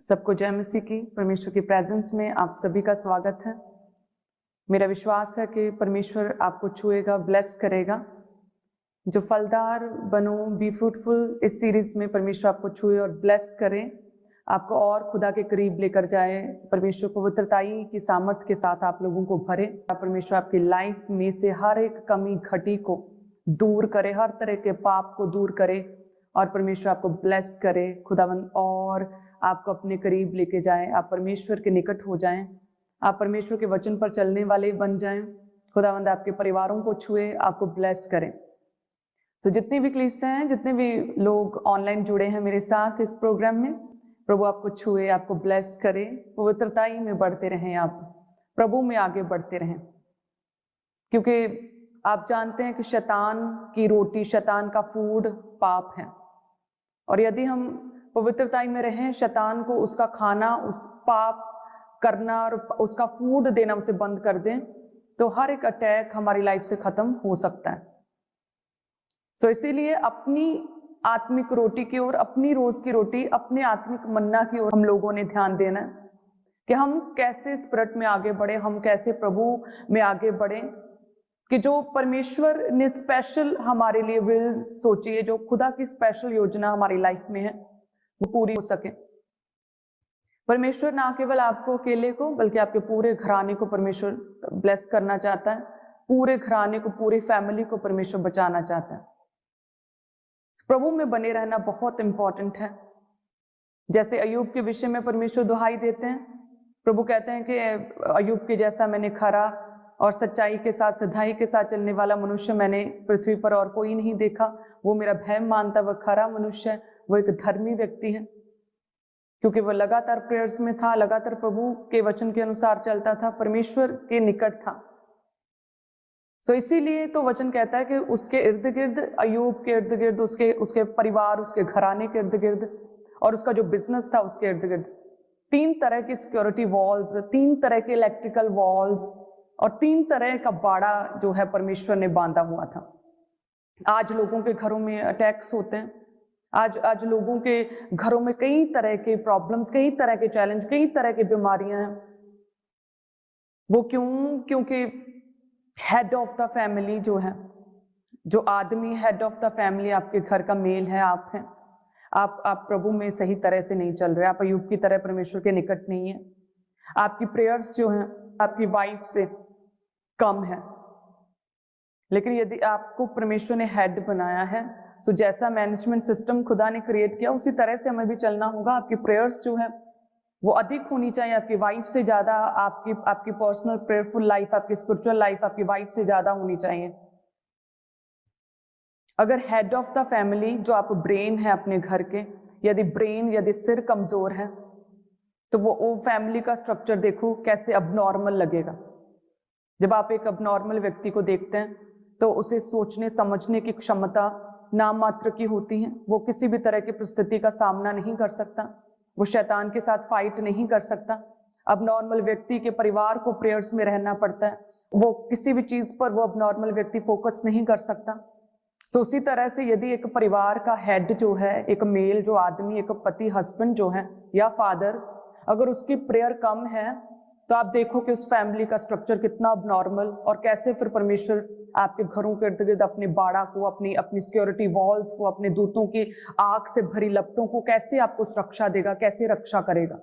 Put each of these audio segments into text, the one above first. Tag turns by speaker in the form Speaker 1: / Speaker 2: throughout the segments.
Speaker 1: सबको जय मसीह की। परमेश्वर की प्रेजेंस में आप सभी का स्वागत है। मेरा विश्वास है कि परमेश्वर आपको छुएगा, ब्लेस करेगा। जो फलदार बनो, बी फ्रूटफुल, इस सीरीज में परमेश्वर आपको छुए और ब्लेस करे, आपको और खुदा के करीब लेकर जाए। परमेश्वर पवित्रताई की सामर्थ के साथ आप लोगों को भरे। परमेश्वर आपकी लाइफ में से हर एक कमी घटी को दूर करे, हर तरह के पाप को दूर करे और परमेश्वर आपको ब्लेस करे खुदावंद, और आपको अपने करीब लेके जाए। आप परमेश्वर के निकट हो जाएं, आप परमेश्वर के वचन पर चलने वाले बन जाएं। खुदावंद आपके परिवारों को छुए, आपको ब्लेस करें। तो जितनी भी कलीसियां हैं, जितने भी लोग ऑनलाइन जुड़े हैं मेरे साथ इस प्रोग्राम में, प्रभु आपको छुए, आपको ब्लेस करे। पवित्रताई में बढ़ते रहें, आप प्रभु में आगे बढ़ते रहें, क्योंकि आप जानते हैं कि शैतान की रोटी, शैतान का फूड पाप है। और यदि हम पवित्रताई में रहें, शैतान को उसका खाना, उस पाप करना और उसका फूड देना उसे बंद कर दें, तो हर एक अटैक हमारी लाइफ से खत्म हो सकता है। सो इसीलिए अपनी आत्मिक रोटी की ओर, अपनी रोज की रोटी, अपने आत्मिक मन्ना की ओर हम लोगों ने ध्यान देना है कि हम कैसे स्पिरिट में आगे बढ़े, हम कैसे प्रभु में आगे बढ़े, कि जो परमेश्वर ने स्पेशल हमारे लिए विल सोची है, जो खुदा की स्पेशल योजना हमारी लाइफ में है, वो पूरी हो सके। परमेश्वर ना केवल आपको अकेले को, बल्कि आपके पूरे घराने को परमेश्वर ब्लेस करना चाहता है। पूरे घराने को, पूरी फैमिली को परमेश्वर बचाना चाहता है। प्रभु में बने रहना बहुत इंपॉर्टेंट है। जैसे अय्यूब के विषय में परमेश्वर दुहाई देते हैं, प्रभु कहते हैं कि अय्यूब के जैसा मैंने खरा और सच्चाई के साथ, सिधाई के साथ चलने वाला मनुष्य मैंने पृथ्वी पर और कोई नहीं देखा। वो मेरा भय मानता, वह खरा मनुष्य है, वो एक धर्मी व्यक्ति है, क्योंकि वह लगातार प्रेयर्स में था, लगातार प्रभु के वचन के अनुसार चलता था, परमेश्वर के निकट था। सो इसीलिए तो वचन कहता है कि उसके इर्द गिर्द, अय्यूब के इर्द गिर्द, उसके परिवार, उसके घराने के इर्द गिर्द और उसका जो बिजनेस था उसके इर्द गिर्द 3 तरह की सिक्योरिटी वॉल्स, 3 तरह के इलेक्ट्रिकल वॉल्स और 3 तरह का बाड़ा जो है परमेश्वर ने बांधा हुआ था। आज लोगों के घरों में अटैक्स होते हैं, आज लोगों के घरों में कई तरह के प्रॉब्लम्स, कई तरह के चैलेंज, कई तरह की बीमारियां हैं। वो क्योंकि हेड ऑफ द फैमिली जो है, जो आदमी हेड ऑफ द फैमिली, आपके घर का मेल है, आप हैं, आप प्रभु में सही तरह से नहीं चल रहे, आप अय्यूब की तरह परमेश्वर के निकट नहीं है। आपकी प्रेयर्स जो हैं आपकी वाइफ से कम है। लेकिन यदि आपको परमेश्वर ने हेड बनाया है, तो जैसा मैनेजमेंट सिस्टम खुदा ने क्रिएट किया उसी तरह से हमें भी चलना होगा। आपकी प्रेयर्स जो है वो अधिक होनी चाहिए, आपकी वाइफ से ज्यादा। आपकी पर्सनल प्रेयरफुल लाइफ, आपकी स्पिरिचुअल लाइफ आपकी वाइफ से ज्यादा होनी चाहिए। अगर हेड ऑफ द फैमिली, जो आप ब्रेन है अपने घर के, यदि सिर कमजोर है, तो वो फैमिली का स्ट्रक्चर देखो कैसे अबनॉर्मल लगेगा। जब आप एक अबनॉर्मल व्यक्ति को देखते हैं तो उसे सोचने समझने की क्षमता नाम मात्र की होती है। वो किसी भी तरह की परिस्थिति का सामना नहीं कर सकता, वो शैतान के साथ फाइट नहीं कर सकता। अबनॉर्मल व्यक्ति के परिवार को प्रेयर्स में रहना पड़ता है, वो किसी भी चीज पर वो अबनॉर्मल व्यक्ति फोकस नहीं कर सकता। सो उसी तरह से यदि एक परिवार का हेड जो है, एक मेल जो आदमी, एक पति, हस्बैंड जो है या फादर, अगर उसकी प्रेयर कम है, तो आप देखो कि उस फैमिली का स्ट्रक्चर कितना अबनॉर्मल, और कैसे फिर परमेश्वर आपके घरों के इर्द गिर्द अपने बाड़ा को, अपनी सिक्योरिटी वॉल्स को, अपने दूतों की आग से भरी लपटों को कैसे आपको सुरक्षा देगा, कैसे रक्षा करेगा।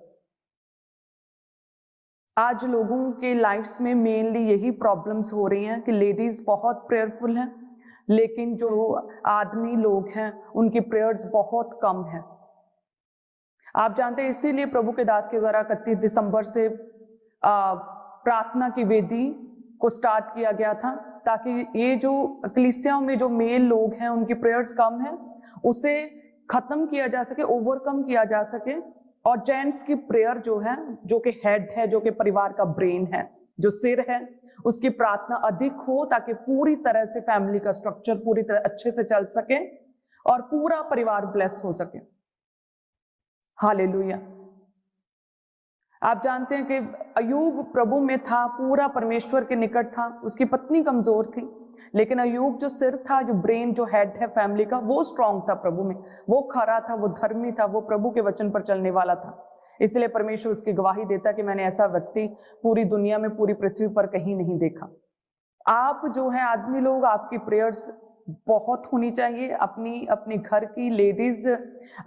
Speaker 1: आज लोगों के लाइफ्स में मेनली यही प्रॉब्लम्स हो रही हैं कि लेडीज बहुत प्रेयरफुल हैं, लेकिन जो आदमी लोग हैं उनकी प्रेयर्स बहुत कम है। आप जानते हैं, इसीलिए प्रभु के दास के द्वारा 31 दिसंबर से प्रार्थना की वेदी को स्टार्ट किया गया था, ताकि ये जो कलीसियाओं में जो मेल लोग हैं उनकी प्रेयर्स कम है, उसे खत्म किया जा सके, ओवरकम किया जा सके। और जेंट्स की प्रेयर जो है, जो कि हेड है, जो कि परिवार का ब्रेन है, जो सिर है, उसकी प्रार्थना अधिक हो, ताकि पूरी तरह से फैमिली का स्ट्रक्चर पूरी तरह अच्छे से चल सके और पूरा परिवार ब्लेस हो सके। हालेलुया। आप जानते हैं कि अय्यूब प्रभु में था, पूरा परमेश्वर के निकट था, उसकी पत्नी कमजोर थी, लेकिन अय्यूब जो सिर था, जो ब्रेन, जो हेड है फैमिली का, वो स्ट्रांग था प्रभु में, वो खरा था, वो धर्मी था, वो प्रभु के वचन पर चलने वाला था। इसलिए परमेश्वर उसकी गवाही देता कि मैंने ऐसा व्यक्ति पूरी दुनिया में, पूरी पृथ्वी पर कहीं नहीं देखा। आप जो है आदमी लोग, आपकी प्रेयर्स बहुत होनी चाहिए। अपनी घर की लेडीज,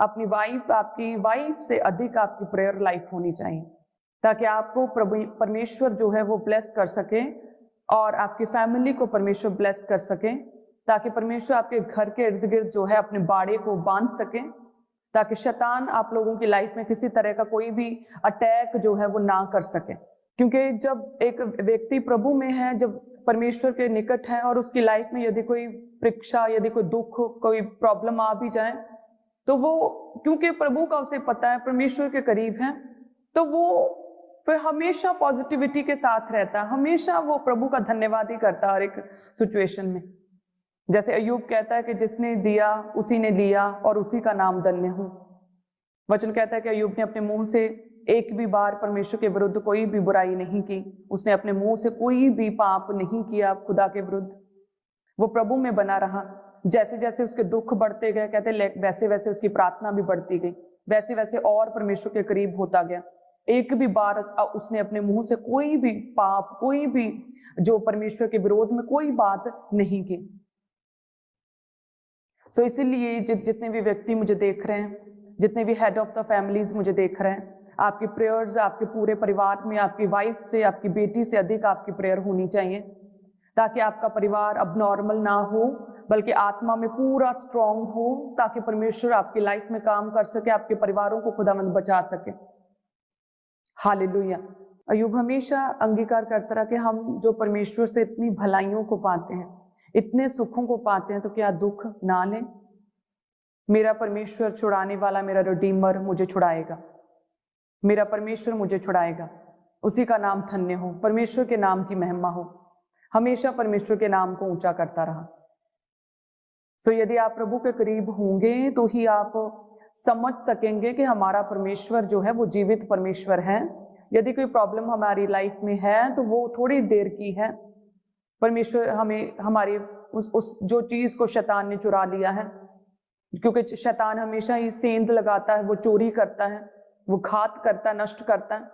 Speaker 1: अपनी वाइफ, आपकी वाइफ से अधिक आपकी प्रेयर लाइफ होनी चाहिए, ताकि आपको परमेश्वर जो है वो ब्लेस कर सके और आपकी फैमिली को परमेश्वर ब्लेस कर सके, ताकि परमेश्वर आपके घर के इर्द गिर्द जो है अपने बाड़े को बांध सके, ताकि शैतान आप लोगों की लाइफ में किसी तरह का कोई भी अटैक जो है वो ना कर सके। क्योंकि जब एक व्यक्ति प्रभु में है, जब परमेश्वर के निकट है और उसकी लाइफ में यदि कोई परीक्षा, यदि कोई दुख, कोई प्रॉब्लम आ भी जाए, तो वो क्योंकि प्रभु का उसे पता है, परमेश्वर के करीब है, तो वो फिर हमेशा पॉजिटिविटी के साथ रहता है, हमेशा वो प्रभु का धन्यवाद ही करता है हर एक सिचुएशन में। जैसे अय्यूब कहता है कि जिसने दिया उसी ने लिया और उसी का नाम धन्य हूं। वचन कहता है कि अय्यूब ने अपने मुंह से एक भी बार परमेश्वर के विरुद्ध कोई भी बुराई नहीं की, उसने अपने मुंह से कोई भी पाप नहीं किया खुदा के विरुद्ध। वो प्रभु में बना रहा। जैसे जैसे उसके दुख बढ़ते गए, कहते वैसे वैसे उसकी प्रार्थना भी बढ़ती गई, वैसे वैसे और परमेश्वर के करीब होता गया। एक भी बार उसने अपने मुंह से कोई भी पाप, कोई भी जो परमेश्वर के विरोध में कोई बात नहीं की। सो इसीलिए जितने भी व्यक्ति मुझे देख रहे हैं, जितने भी हेड ऑफ द फैमिलीज मुझे देख रहे हैं, आपकी प्रेयर्स आपके पूरे परिवार में, आपकी वाइफ से, आपकी बेटी से अधिक आपकी प्रेयर होनी चाहिए, ताकि आपका परिवार अब नॉर्मल ना हो, बल्कि आत्मा में पूरा स्ट्रांग हो, ताकि परमेश्वर आपकी लाइफ में काम कर सके, आपके परिवारों को खुदावंद बचा सके। हालेलुया। अय्यूब हमेशा अंगीकार करता रहा कि हम जो परमेश्वर से इतनी भलाइयों को पाते हैं, इतने सुखों को पाते हैं, तो क्या दुख ना लें? मेरा परमेश्वर छुड़ाने वाला, मेरा रिडीमर मुझे छुड़ाएगा, मेरा परमेश्वर मुझे छुड़ाएगा, उसी का नाम धन्य हो, परमेश्वर के नाम की महिमा हो। हमेशा परमेश्वर के नाम को ऊंचा करता रहा। सो यदि आप प्रभु के करीब होंगे तो ही आप समझ सकेंगे कि हमारा परमेश्वर जो है वो जीवित परमेश्वर है। यदि कोई प्रॉब्लम हमारी लाइफ में है तो वो थोड़ी देर की है। परमेश्वर हमें हमारे उस जो चीज को शैतान ने चुरा लिया है, क्योंकि शैतान हमेशा ही सेंध लगाता है, वो चोरी करता है, वो घात करता है, नष्ट करता है।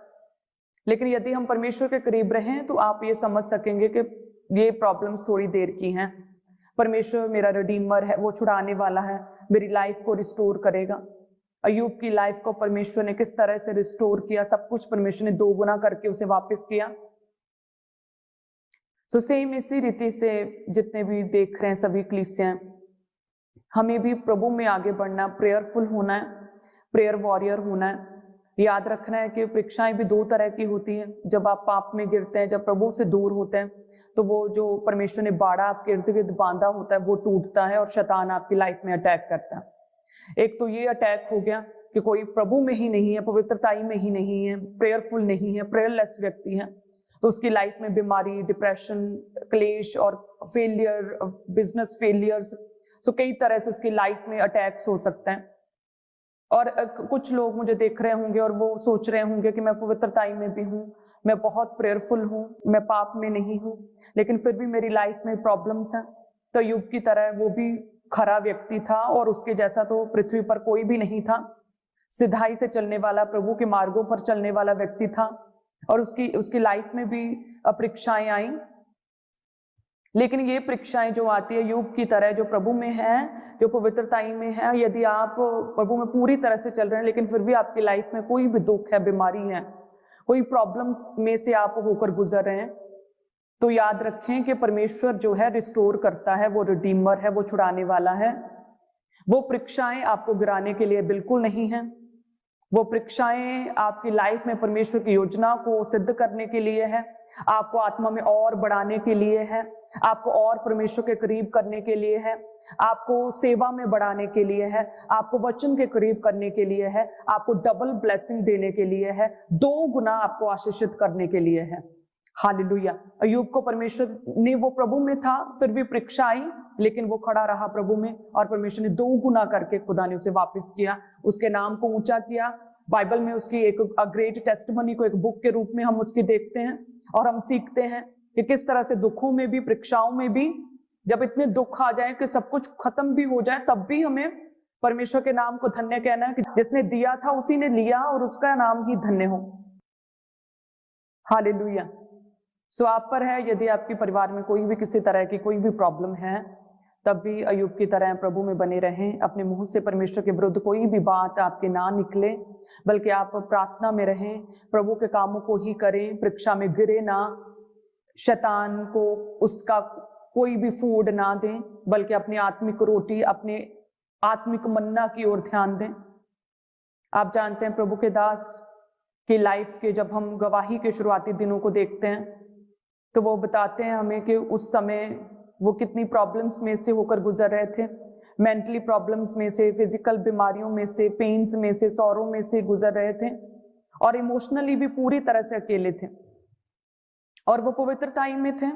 Speaker 1: लेकिन यदि हम परमेश्वर के करीब रहें तो आप ये समझ सकेंगे कि ये प्रॉब्लम्स थोड़ी देर की हैं। परमेश्वर मेरा रिडीमर है, वो छुड़ाने वाला है, मेरी लाइफ को रिस्टोर करेगा। अय्यूब की लाइफ को परमेश्वर ने किस तरह से रिस्टोर किया, सब कुछ परमेश्वर ने 2 गुना करके उसे वापस किया। सो सेम इसी रीति से जितने भी देख रहे हैं सभी कलीसियां, हमें भी प्रभु में आगे बढ़ना, प्रेयरफुल होना है, प्रेयर वॉरियर होना है। याद रखना है कि परीक्षाएं भी 2 तरह की होती हैं। जब आप पाप में गिरते हैं, जब प्रभु से दूर होते हैं, तो वो जो परमेश्वर ने बाड़ा आपके इर्द गिर्द बांधा होता है वो टूटता है और शैतान आपकी लाइफ में अटैक करता है। एक तो ये अटैक हो गया कि कोई प्रभु में ही नहीं है, पवित्रताई में ही नहीं है, प्रेयरफुल नहीं है, प्रेयरलेस व्यक्ति है, तो उसकी लाइफ में बीमारी, डिप्रेशन, क्लेश और फेलियर, बिजनेस फेलियर्स, सो कई तरह से उसकी लाइफ में अटैक्स हो सकते हैं। और कुछ लोग मुझे देख रहे होंगे और वो सोच रहे होंगे कि मैं पवित्रताई में भी हूँ, मैं बहुत प्रेयरफुल हूँ, मैं पाप में नहीं हूँ, लेकिन फिर भी मेरी लाइफ में प्रॉब्लम्स हैं। तो अय्यूब की तरह वो भी खरा व्यक्ति था और उसके जैसा तो पृथ्वी पर कोई भी नहीं था। सिधाई से चलने वाला, प्रभु के मार्गों पर चलने वाला व्यक्ति था और उसकी लाइफ में भी परीक्षाएं आई। लेकिन ये परीक्षाएं जो आती है अय्यूब की तरह, जो प्रभु में है, जो पवित्रताई में है, यदि आप प्रभु में पूरी तरह से चल रहे हैं लेकिन फिर भी आपकी लाइफ में कोई भी दुख है, बीमारी है, कोई प्रॉब्लम्स में से आप होकर गुजर रहे हैं, तो याद रखें कि परमेश्वर जो है रिस्टोर करता है, वो रिडीमर है, वो छुड़ाने वाला है। वो परीक्षाएं आपको गिराने के लिए बिल्कुल नहीं है। वो परीक्षाएं आपकी लाइफ में परमेश्वर की योजना को सिद्ध करने के लिए है, आपको आत्मा में और बढ़ाने के लिए है, आपको और परमेश्वर के करीब करने के लिए है, आपको सेवा में बढ़ाने के लिए है, आपको वचन के करीब करने के लिए है, आपको डबल ब्लेसिंग देने के लिए है, 2 गुना आपको आशीषित करने के लिए है। हालेलुया। अय्यूब को परमेश्वर ने, वो प्रभु में था, फिर भी परीक्षा आई, लेकिन वो खड़ा रहा प्रभु में और परमेश्वर ने 2 गुना करके खुदा ने उसे वापस किया, उसके नाम को ऊंचा किया। बाइबल में उसकी एक ग्रेट टेस्टिमनी को एक बुक के रूप में हम उसकी देखते हैं और हम सीखते हैं कि किस तरह से दुखों में भी, परीक्षाओं में भी, जब इतने दुख आ जाए कि सब कुछ खत्म भी हो जाए, तब भी हमें परमेश्वर के नाम को धन्य कहना है कि जिसने दिया था उसी ने लिया और उसका नाम ही धन्य हो। हालेलुया। सो आप पर है, यदि आपके परिवार में कोई भी किसी तरह की कोई भी प्रॉब्लम है, तब भी अय्यूब की तरह प्रभु में बने रहें। अपने मुंह से परमेश्वर के विरुद्ध कोई भी बात आपके ना निकले, बल्कि आप प्रार्थना में रहें, प्रभु के कामों को ही करें, परीक्षा में गिरे ना, शैतान को उसका कोई भी फूड ना दें, बल्कि अपनी आत्मिक रोटी, अपने आत्मिक मन्ना की ओर ध्यान दें। आप जानते हैं प्रभु के दास की लाइफ के जब हम गवाही के शुरुआती दिनों को देखते हैं, तो वो बताते हैं हमें कि उस समय वो कितनी प्रॉब्लम्स में से होकर गुजर रहे थे, मेंटली प्रॉब्लम्स में से, फिजिकल बीमारियों में से, पेन्स में से, सौरों में से गुजर रहे थे, और इमोशनली भी पूरी तरह से अकेले थे, और वो पवित्रताई में थे।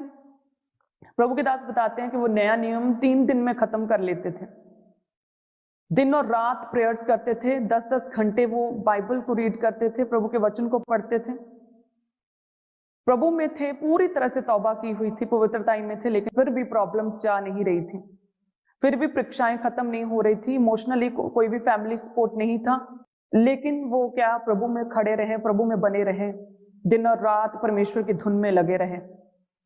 Speaker 1: प्रभु के दास बताते हैं कि वो नया नियम 3 दिन में खत्म कर लेते थे। दिन और रात प्रेयर्स करते थे, 10-10 घंटे वो बाइबल को रीड करते थे, प्रभु के वचन को पढ़ते थे, प्रभु में थे, पूरी तरह से तौबा की हुई थी, पवित्रताई में थे, लेकिन फिर भी प्रॉब्लम्स जा नहीं रही थी, फिर भी परीक्षाएं खत्म नहीं हो रही थी, इमोशनली कोई भी फैमिली सपोर्ट नहीं था, लेकिन वो क्या, प्रभु में खड़े रहे, प्रभु में बने रहे, दिन और रात परमेश्वर की धुन में लगे रहे,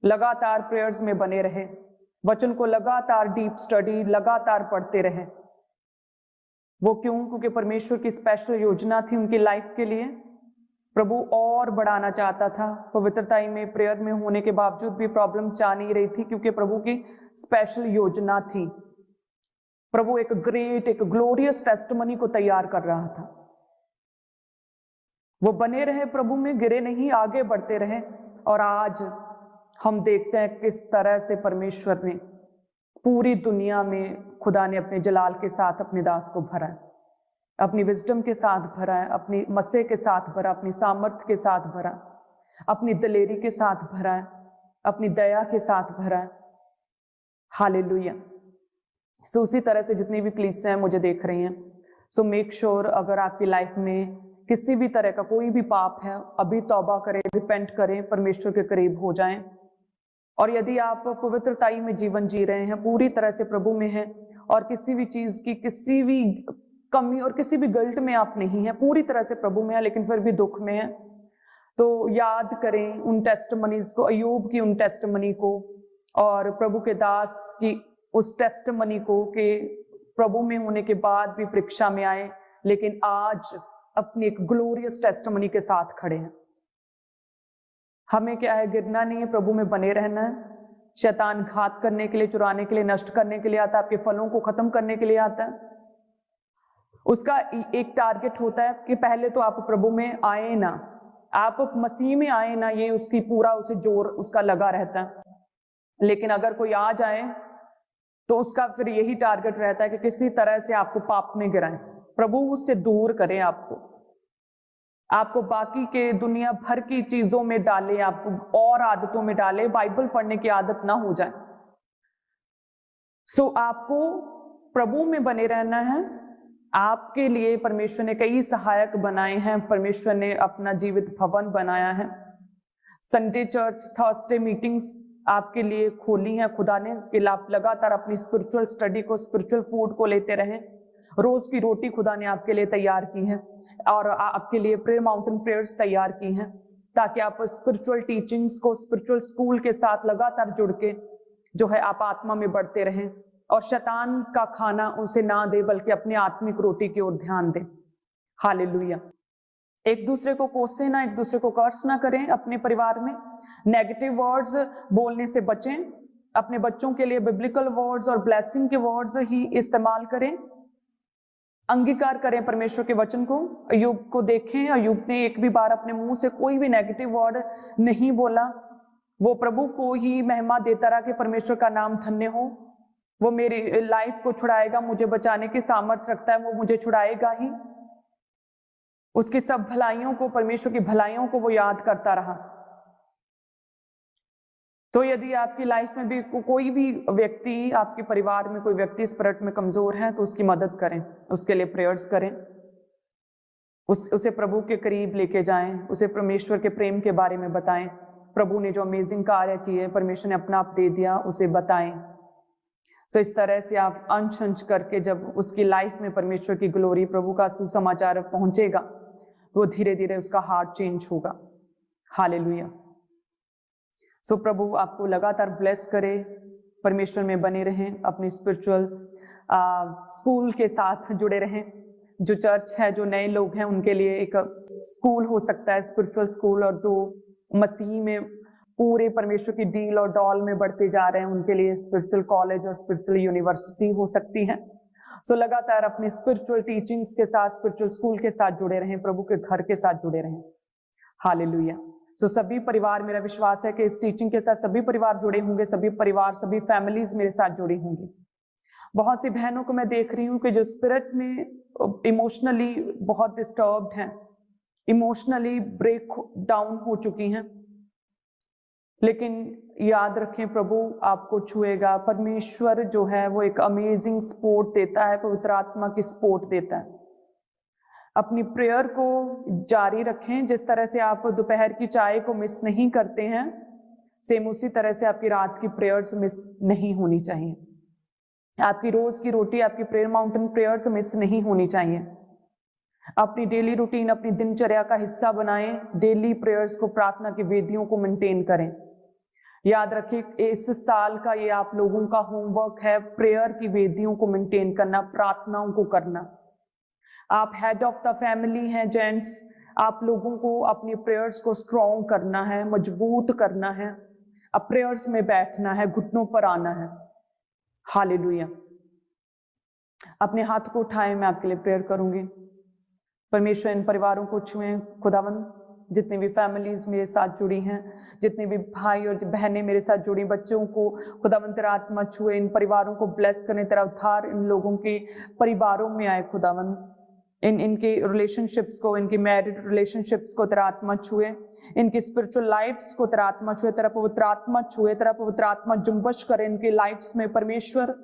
Speaker 1: लगातार प्रेयर्स में बने रहे, वचन को लगातार डीप स्टडी लगातार पढ़ते रहे। वो क्यों? क्योंकि परमेश्वर की स्पेशल योजना थी उनकी लाइफ के लिए। प्रभु और बढ़ाना चाहता था। पवित्रताई में प्रेयर में होने के बावजूद भी प्रॉब्लम्स जा नहीं रही थी, क्योंकि प्रभु की स्पेशल योजना थी। प्रभु एक ग्रेट, एक ग्लोरियस टेस्टिमनी को तैयार कर रहा था। वो बने रहे प्रभु में, गिरे नहीं, आगे बढ़ते रहे, और आज हम देखते हैं किस तरह से परमेश्वर ने पूरी दुनिया में, खुदा ने अपने जलाल के साथ अपने दास को भरा है, अपनी विजडम के साथ भरा है, अपनी मस्से के साथ भरा, अपनी सामर्थ्य के साथ भरा, अपनी दलेरी के साथ भरा है, अपनी दया के साथ भरा है। हालेलुया। सो उसी तरह से जितनी भी कलीसियां मुझे देख रही हैं, सो मेक श्योर अगर आपकी लाइफ में किसी भी तरह का कोई भी पाप है, अभी तौबा करें, रिपेंट करें, परमेश्वर के करीब हो जाएं। और यदि आप पवित्रताई में जीवन जी रहे हैं, पूरी तरह से प्रभु में हैं, और किसी भी चीज की किसी भी कमी और किसी भी गिल्ट में आप नहीं हैं, पूरी तरह से प्रभु में है, लेकिन फिर भी दुख में है, तो याद करें उन टेस्टिमनीज को, अय्यूब की उन टेस्टिमनी को, और प्रभु के दास की उस टेस्टिमनी को, कि प्रभु में होने के बाद भी परीक्षा में आए, लेकिन आज अपनी एक ग्लोरियस टेस्टिमनी के साथ खड़े हैं। हमें क्या है, गिरना नहीं है, प्रभु में बने रहना है। शैतान घात करने के लिए, चुराने के लिए, नष्ट करने के लिए आता है, आपके फलों को खत्म करने के लिए आता है। उसका एक टारगेट होता है कि पहले तो आप प्रभु में आए ना, आप मसीह में आए ना, ये उसकी पूरा उसे जोर उसका लगा रहता है। लेकिन अगर कोई आ जाए तो उसका फिर यही टारगेट रहता है कि किसी तरह से आपको पाप में गिराएं, प्रभु उससे दूर करें, आपको बाकी के दुनिया भर की चीजों में डाले, आपको और आदतों में डाले, बाइबल पढ़ने की आदत ना हो जाए। सो आपको प्रभु में बने रहना है। आपके लिए परमेश्वर ने कई सहायक बनाए हैं, परमेश्वर ने अपना जीवित भवन बनाया है, संडे चर्च, थर्सडे मीटिंग्स आपके लिए खोली हैं खुदा ने, कि आप लगातार अपनी स्पिरिचुअल स्टडी को, स्पिरिचुअल फूड को लेते रहें। रोज की रोटी खुदा ने आपके लिए तैयार की है, और आपके लिए प्रेयर माउंटेन प्रेयर्स तैयार की हैं, ताकि आप स्पिरिचुअल टीचिंग्स को, स्पिरिचुअल स्कूल के साथ लगातार जुड़ के जो है आप आत्मा में बढ़ते रहें, और शैतान का खाना उसे ना दे, बल्कि अपनी आत्मिक रोटी की ओर ध्यान दें। हालेलुया। एक दूसरे को कोसे ना, एक दूसरे को कर्स ना करें। अपने परिवार में नेगेटिव वर्ड्स बोलने से बचें। अपने बच्चों के लिए बिब्लिकल वर्ड्स और ब्लेसिंग के वर्ड्स ही इस्तेमाल करें। अंगीकार करें परमेश्वर के वचन को। अय्यूब को देखें, अय्यूब ने एक भी बार अपने मुंह से कोई भी नेगेटिव वर्ड नहीं बोला। वो प्रभु को ही महिमा देता रहा कि परमेश्वर का नाम धन्य हो, वो मेरी लाइफ को छुड़ाएगा, मुझे बचाने की सामर्थ्य रखता है, वो मुझे छुड़ाएगा ही। उसकी सब भलाइयों को, परमेश्वर की भलाइयों को वो याद करता रहा। तो यदि आपकी लाइफ में भी कोई भी व्यक्ति, आपके परिवार में कोई व्यक्ति स्पिरिट में कमजोर है, तो उसकी मदद करें, उसके लिए प्रेयर्स करें, उसे प्रभु के करीब लेके जाएं, उसे परमेश्वर के प्रेम के बारे में बताएं, प्रभु ने जो अमेजिंग कार्य किए, परमेश्वर ने अपना आप दे दिया, उसे बताएं। सो इस तरह से आप अंश अंश करके जब उसकी लाइफ में परमेश्वर की ग्लोरी, प्रभु का सुसमाचार पहुंचेगा, तो धीरे धीरे उसका हार्ट चेंज होगा। हालेलुया। सो प्रभु आपको लगातार ब्लेस करे, परमेश्वर में बने रहें, अपनी स्पिरिचुअल स्कूल के साथ जुड़े रहें। जो चर्च है, जो नए लोग हैं, उनके लिए एक स्कूल हो सकता है, स्पिरिचुअल स्कूल, और जो मसीह में पूरे परमेश्वर की डील और डॉल में बढ़ते जा रहे हैं, उनके लिए स्पिरिचुअल कॉलेज और स्पिरिचुअल यूनिवर्सिटी हो सकती है। सो लगातार अपने स्पिरिचुअल टीचिंग्स के साथ, स्पिरिचुअल स्कूल के साथ जुड़े रहें, प्रभु के घर के साथ जुड़े रहें। हालेलुया। सो सभी परिवार, मेरा विश्वास है कि इस टीचिंग के साथ सभी परिवार जुड़े होंगे, सभी परिवार, सभी फैमिलीज मेरे साथ जुड़ी होंगी। बहुत सी बहनों को मैं देख रही हूँ कि जो स्पिरिट में इमोशनली बहुत डिस्टर्ब्ड हैं, इमोशनली ब्रेक डाउन हो चुकी हैं, लेकिन याद रखें प्रभु आपको छुएगा। परमेश्वर जो है वो एक अमेजिंग सपोर्ट देता है, पवित्र आत्मा की सपोर्ट देता है। अपनी प्रेयर को जारी रखें। जिस तरह से आप दोपहर की चाय को मिस नहीं करते हैं, सेम उसी तरह से आपकी रात की प्रेयर्स मिस नहीं होनी चाहिए। आपकी रोज की रोटी, आपकी प्रेयर माउंटेन प्रेयर्स मिस नहीं होनी चाहिए। अपनी डेली रूटीन, अपनी दिनचर्या का हिस्सा बनाएं। डेली प्रेयर्स को, प्रार्थना की वेदियों को मेंटेन करें। याद रखिए, इस साल का ये आप लोगों का होमवर्क है, प्रेयर की वेदियों को मेंटेन करना, प्रार्थनाओं को करना। आप हेड ऑफ द फैमिली हैं जेंट्स, आप लोगों को अपनी प्रेयर्स को स्ट्रॉन्ग करना है, मजबूत करना है। अब प्रेयर्स में बैठना है, घुटनों पर आना है। हालेलुया। अपने हाथ को उठाएं, मैं आपके लिए प्रेयर करूंगी। परमेश्वर इन परिवारों को छुएं खुदावंद। जितनी भी फैमिलीज मेरे साथ जुड़ी हैं, जितने भी भाई और बहनें मेरे साथ जुड़ी, बच्चों को खुदावंद तेरा आत्मा छुए, इन परिवारों को ब्लेस करें, तेरा उद्धार इन लोगों के परिवारों में आए खुदावंद। इनके रिलेशनशिप्स को, इनकी मैरिड रिलेशनशिप्स को तेरा आत्मा छुए, इनकी स्पिरिचुअल लाइफ्स को तेरा आत्मा छुए, तेरा पवित्र आत्मा छुए, तेरा पवित्र आत्मा जुम्बश करे इनकी लाइफ्स में। परमेश्वर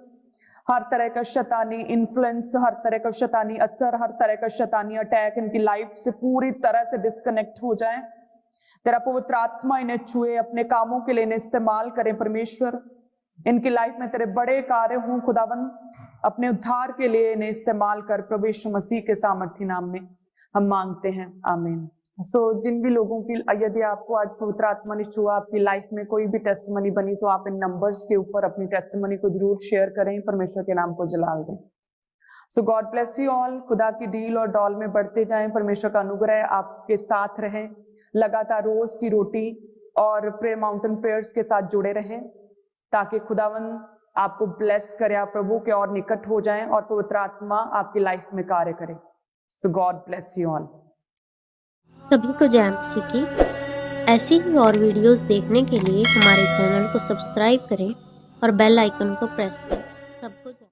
Speaker 1: हर तरह का शैतानी इन्फ्लुएंस, हर तरह का शैतानी असर, हर तरह का शैतानी अटैक इनकी लाइफ से पूरी तरह से डिस्कनेक्ट हो जाए। तेरा पवित्र आत्मा इन्हें छुए, अपने कामों के लिए इन्हें इस्तेमाल करें। परमेश्वर इनकी लाइफ में तेरे बड़े कार्य हों खुदावन, अपने उद्धार के लिए इन्हें इस्तेमाल कर। प्रभु यीशु मसीह के सामर्थी नाम में हम मांगते हैं, आमीन। जिन भी लोगों की, यदि आपको आज पवित्र आत्मा ने छुआ, आपकी लाइफ में कोई भी टेस्टमनी बनी, तो आप इन नंबर्स के ऊपर अपनी टेस्टमनी को जरूर शेयर करें, परमेश्वर के नाम को जलाल दें। सो गॉड ब्लेस यू ऑल। खुदा की डील और डॉल में बढ़ते जाएं, परमेश्वर का अनुग्रह आपके साथ रहे। लगातार रोज की रोटी और प्रेयर माउंटेन प्रेयर्स के साथ जुड़े रहें, ताकि खुदावन आपको ब्लेस करे, आप प्रभु के और निकट हो जाएं और पवित्र आत्मा आपकी लाइफ में कार्य करे। सो गॉड ब्लेस यू ऑल।
Speaker 2: सभी को जय मसीह की। ऐसी ही और वीडियोस देखने के लिए हमारे चैनल को सब्सक्राइब करें और बेल आइकन को प्रेस करें।